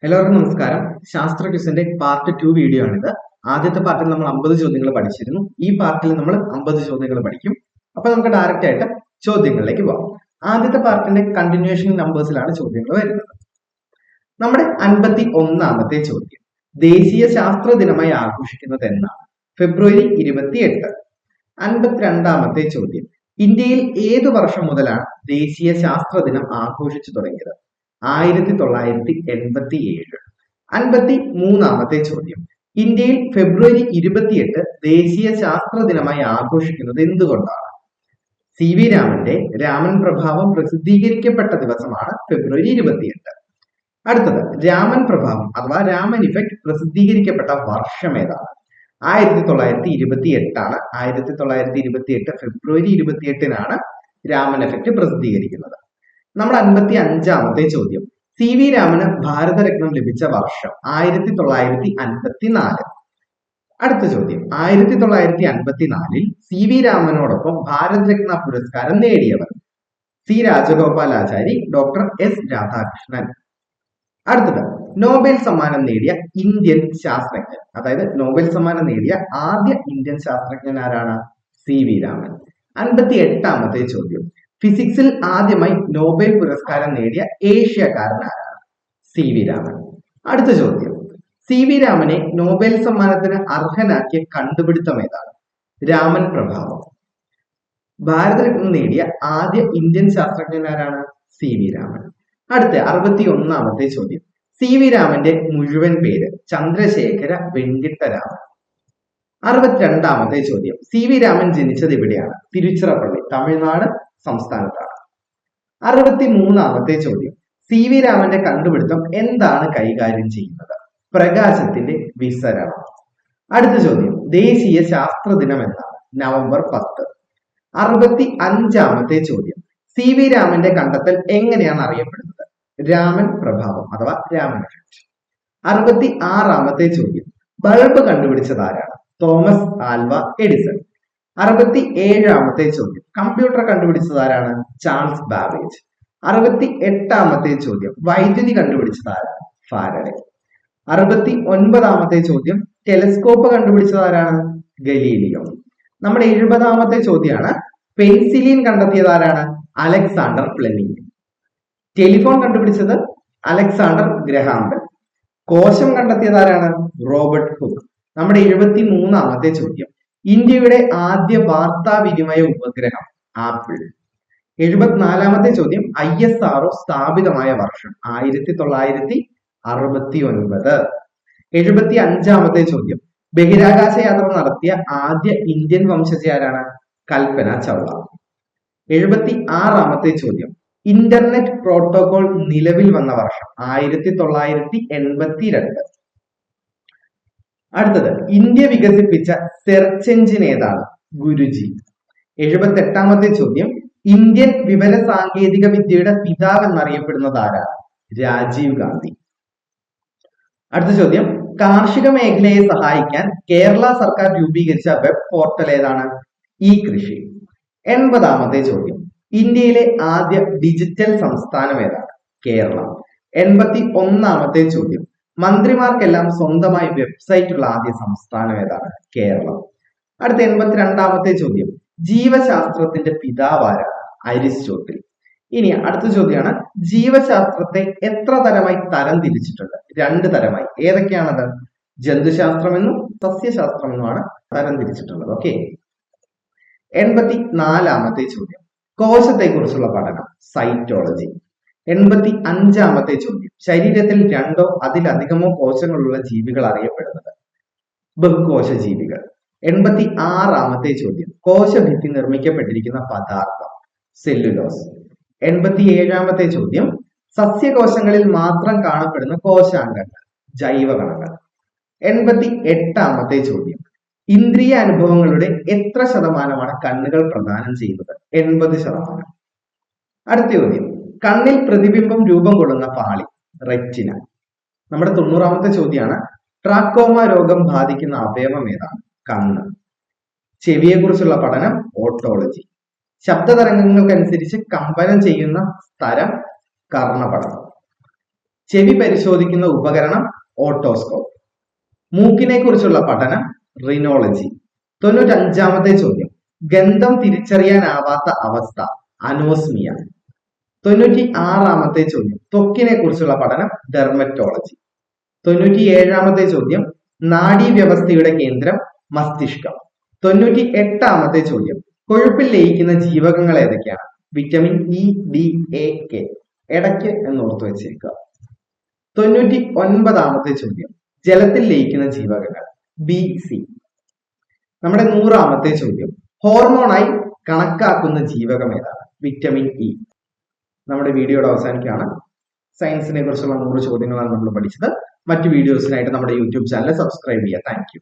എല്ലാവർക്കും നമസ്കാരം. ശാസ്ത്ര ക്വിസിന്റെ പാർട്ട് 2 വീഡിയോ ആണിത്. ആദ്യത്തെ പാർട്ടിൽ നമ്മൾ 50 ചോദ്യങ്ങൾ പഠിച്ചിരുന്നു. ഈ പാർട്ടിൽ നമ്മൾ 50 ചോദ്യങ്ങൾ പഠിക്കും. അപ്പൊ നമുക്ക് ഡയറക്റ്റ് ആയിട്ട് ചോദ്യങ്ങളിലേക്ക് പോകാം. ആദ്യത്തെ പാർട്ടിന്റെ കണ്ടിന്യൂഷൻ നമ്പേഴ്സിലാണ് ചോദ്യങ്ങൾ വരുന്നത്. നമ്മുടെ 51ാമത്തെ ചോദ്യം, ദേശീയ ശാസ്ത്ര ദിനമായി ആഘോഷിക്കുന്നത് എന്നാണ്? ഫെബ്രുവരി 28. 52ാമത്തെ ചോദ്യം, ഇന്ത്യയിൽ ഏതു വർഷം മുതലാണ് ദേശീയ ശാസ്ത്ര ദിനം ആഘോഷിച്ചു തുടങ്ങിയത്? 1987. 53ാമത്തെ ചോദ്യം, ഇന്ത്യയിൽ ഫെബ്രുവരി 28 ദേശീയ ശാസ്ത്ര ദിനമായി ആഘോഷിക്കുന്നത് എന്തുകൊണ്ടാണ്? സി വി രാമന്റെ രാമൻ പ്രഭാവം പ്രസിദ്ധീകരിക്കപ്പെട്ട ദിവസമാണ് ഫെബ്രുവരി 28. അടുത്തത്, രാമൻ പ്രഭാവം അഥവാ രാമൻ ഇഫക്ട് പ്രസിദ്ധീകരിക്കപ്പെട്ട വർഷം ഏതാണ്? 1928 ആണ്. 1928 ഫെബ്രുവരി 28 രാമൻ എഫക്ട് പ്രസിദ്ധീകരിക്കുന്നത്. നമ്മുടെ 55ാമത്തെ ചോദ്യം, സി വി രാമന് ഭാരതരത്നം ലഭിച്ച വർഷം? 1954. അടുത്ത ചോദ്യം, 1954 സി വി രാമനോടൊപ്പം ഭാരതരത്ന പുരസ്കാരം നേടിയവർ? C Rajagopalachari, doctor S Radhakrishnan. അടുത്തത്, നോബൽ സമ്മാനം നേടിയ ഇന്ത്യൻ ശാസ്ത്രജ്ഞൻ, അതായത് നോബൽ സമ്മാനം നേടിയ ആദ്യ ഇന്ത്യൻ ശാസ്ത്രജ്ഞൻ ആരാണ്? C V Raman. 58ാമത്തെ ചോദ്യം, ഫിസിക്സിൽ ആദ്യമായി നോബൽ പുരസ്കാരം നേടിയ ഏഷ്യക്കാരനാരാണ്? C V Raman. അടുത്ത ചോദ്യം, സി വി രാമനെ നോബൽ സമ്മാനത്തിന് അർഹനാക്കിയ കണ്ടുപിടുത്തം ഏതാണ്? രാമൻ പ്രഭാവം. ഭാരതരത്നം നേടിയ ആദ്യ ഇന്ത്യൻ ശാസ്ത്രജ്ഞനാരാണ്? C V Raman. അടുത്ത 61ാമത്തെ ചോദ്യം, സി വി രാമന്റെ മുഴുവൻ പേര്? ചന്ദ്രശേഖര വെങ്കിട്ടരാമൻ. 62ാമത്തെ ചോദ്യം, സി വി രാമൻ ജനിച്ചത് എവിടെയാണ്? തിരുച്ചിറപ്പള്ളി, തമിഴ്നാട് സംസ്ഥാനത്താണ്. 63ാമത്തെ ചോദ്യം, സി വി രാമന്റെ കണ്ടുപിടുത്തം എന്താണ് കൈകാര്യം ചെയ്യുന്നത്? പ്രകാശത്തിന്റെ വിസരണം. അടുത്ത ചോദ്യം, ദേശീയ ശാസ്ത്ര ദിനം എന്നാണ്? നവംബർ 10. 65ാമത്തെ ചോദ്യം, സി വി രാമന്റെ കണ്ടെത്തൽ എങ്ങനെയാണ് അറിയപ്പെടുന്നത്? രാമൻ പ്രഭാവം അഥവാ രാമൻ എഫക്ട്. 66ാമത്തെ ചോദ്യം, ബൾബ് കണ്ടുപിടിച്ചത് ആരാണ്? Thomas Alva Edison. 67ാമത്തെ ചോദ്യം, കമ്പ്യൂട്ടർ കണ്ടുപിടിച്ചത് ആരാണ്? Charles Babbage. 68ാമത്തെ ചോദ്യം, വൈദ്യുതി കണ്ടുപിടിച്ചത് ആരാണ്? ഫാരഡെ. 69ാമത്തെ ചോദ്യം, ടെലിസ്കോപ്പ് കണ്ടുപിടിച്ചത് ആരാണ്? ഗലീലിയോ. നമ്മുടെ 70ാമത്തെ ചോദ്യമാണ്, പെൻസിലിൻ കണ്ടെത്തിയത് ആരാണ്? Alexander Fleming. ടെലിഫോൺ കണ്ടുപിടിച്ചത് അലക്സാണ്ടർ ഗ്രഹാം ബെൽ. കോശം കണ്ടെത്തിയത് ആരാണ്? Robert hook. നമ്മുടെ 73ാമത്തെ ചോദ്യം, ഇന്ത്യയുടെ ആദ്യ വാർത്താവിനിമയ ഉപഗ്രഹം? ആപ്പിൾ. 74ാമത്തെ ചോദ്യം, ISRO സ്ഥാപിതമായ വർഷം? 1969. 75ാമത്തെ ചോദ്യം, ബഹിരാകാശ യാത്ര നടത്തിയ ആദ്യ ഇന്ത്യൻ വംശജ ആരാണ്? കൽപ്പന ചൗള. 76ാമത്തെ ചോദ്യം, ഇന്റർനെറ്റ് പ്രോട്ടോകോൾ നിലവിൽ വന്ന വർഷം? 1982. അടുത്തത്, ഇന്ത്യ വികസിപ്പിച്ച സെർച്ച് എഞ്ചിൻ ഏതാണ്? ഗുരുജി. 78ാമത്തെ ചോദ്യം, ഇന്ത്യൻ വിവര സാങ്കേതിക വിദ്യയുടെ പിതാവ് എന്നറിയപ്പെടുന്നത് ആരാണ്? രാജീവ് ഗാന്ധി. അടുത്ത ചോദ്യം, കാർഷിക മേഖലയെ സഹായിക്കാൻ കേരള സർക്കാർ രൂപീകരിച്ച വെബ് പോർട്ടൽ ഏതാണ്? ഇ കൃഷി. 80ാമത്തെ ചോദ്യം, ഇന്ത്യയിലെ ആദ്യ ഡിജിറ്റൽ സംസ്ഥാനം ഏതാണ്? കേരളം. 81ാമത്തെ ചോദ്യം, മന്ത്രിമാർക്കെല്ലാം സ്വന്തമായി വെബ്സൈറ്റ് ഉള്ള ആദ്യ സംസ്ഥാനം ഏതാണ്? കേരളം. അടുത്ത 82ാമത്തെ ചോദ്യം, ജീവശാസ്ത്രത്തിന്റെ പിതാവ് ആരാണ്? അരിസ്റ്റോട്ടിൽ. ഇനി അടുത്ത ചോദ്യമാണ്, ജീവശാസ്ത്രത്തെ എത്ര തരമായി തരം തിരിച്ചിട്ടുണ്ട്? 2 തരമായി. ഏതൊക്കെയാണത്? ജന്തുശാസ്ത്രമെന്നും സസ്യശാസ്ത്രമെന്നുമാണ് തരം തിരിച്ചിട്ടുള്ളത്. ഓക്കെ. 84ാമത്തെ ചോദ്യം, കോശത്തെ കുറിച്ചുള്ള പഠനം? സൈറ്റോളജി. 85ാമത്തെ ചോദ്യം, ശരീരത്തിൽ 2ഓ അതിലധികമോ കോശങ്ങളുള്ള ജീവികൾ അറിയപ്പെടുന്നത്? ബഹുകോശ ജീവികൾ. 86ാമത്തെ ചോദ്യം, കോശഭിത്തി നിർമ്മിക്കപ്പെട്ടിരിക്കുന്ന പദാർത്ഥം? സെല്ലുലോസ്. 87ാമത്തെ ചോദ്യം, സസ്യകോശങ്ങളിൽ മാത്രം കാണപ്പെടുന്ന കോശാംഗങ്ങൾ? ജൈവകണങ്ങൾ. 88ാമത്തെ ചോദ്യം, ഇന്ദ്രിയ അനുഭവങ്ങളുടെ എത്ര ശതമാനമാണ് കണ്ണുകൾ പ്രദാനം ചെയ്യുന്നത്? 80%. അടുത്ത ചോദ്യം, കണ്ണിൽ പ്രതിബിംബം രൂപം കൊള്ളുന്ന പാളി? റെറ്റിന. നമ്മുടെ 90ാമത്തെ ചോദ്യമാണ്, ട്രാക്കോമ രോഗം ബാധിക്കുന്ന അവയവം ഏതാണ്? കണ്ണ്. ചെവിയെ കുറിച്ചുള്ള പഠനം? ഓട്ടോളജി. ശബ്ദതരംഗങ്ങൾക്കനുസരിച്ച് കമ്പനം ചെയ്യുന്ന സ്ഥലം? കർണപടം. ചെവി പരിശോധിക്കുന്ന ഉപകരണം ഓട്ടോസ്കോപ്പ്. മൂക്കിനെ കുറിച്ചുള്ള പഠനം റിനോളജി. 95-ാമത്തെ ചോദ്യം, ഗന്ധം തിരിച്ചറിയാനാവാത്ത അവസ്ഥ അനോസ്മിയ. 96-ാമത്തെ ചോദ്യം, ത്വക്കിനെ കുറിച്ചുള്ള പഠനം ഡെർമറ്റോളജി. 97-ാമത്തെ ചോദ്യം, നാഡീവ്യവസ്ഥയുടെ കേന്ദ്രം മസ്തിഷ്കം. 98-ാമത്തെ ചോദ്യം, കൊഴുപ്പിൽ ലയിക്കുന്ന ജീവകങ്ങൾ ഏതൊക്കെയാണ്? Vitamin E, D, A, K. ഇടയ്ക്ക് എന്ന് ഓർത്തു വെച്ചേക്കുക. 99-ാമത്തെ ചോദ്യം, ജലത്തിൽ ലയിക്കുന്ന ജീവകങ്ങൾ ബി, സി. നമ്മുടെ 100-ാമത്തെ ചോദ്യം, ഹോർമോണായി കണക്കാക്കുന്ന ജീവകം ഏതാണ്? Vitamin E. നമ്മുടെ വീഡിയോയുടെ അവസാനിക്കുകയാണ്. സയൻസിനെ കുറിച്ചുള്ള 100 ചോദ്യങ്ങളാണ് നമ്മൾ പഠിച്ചത്. മറ്റു വീഡിയോസിനായിട്ട് നമ്മുടെ യൂട്യൂബ് ചാനൽ സബ്സ്ക്രൈബ് ചെയ്യുക. Thank you.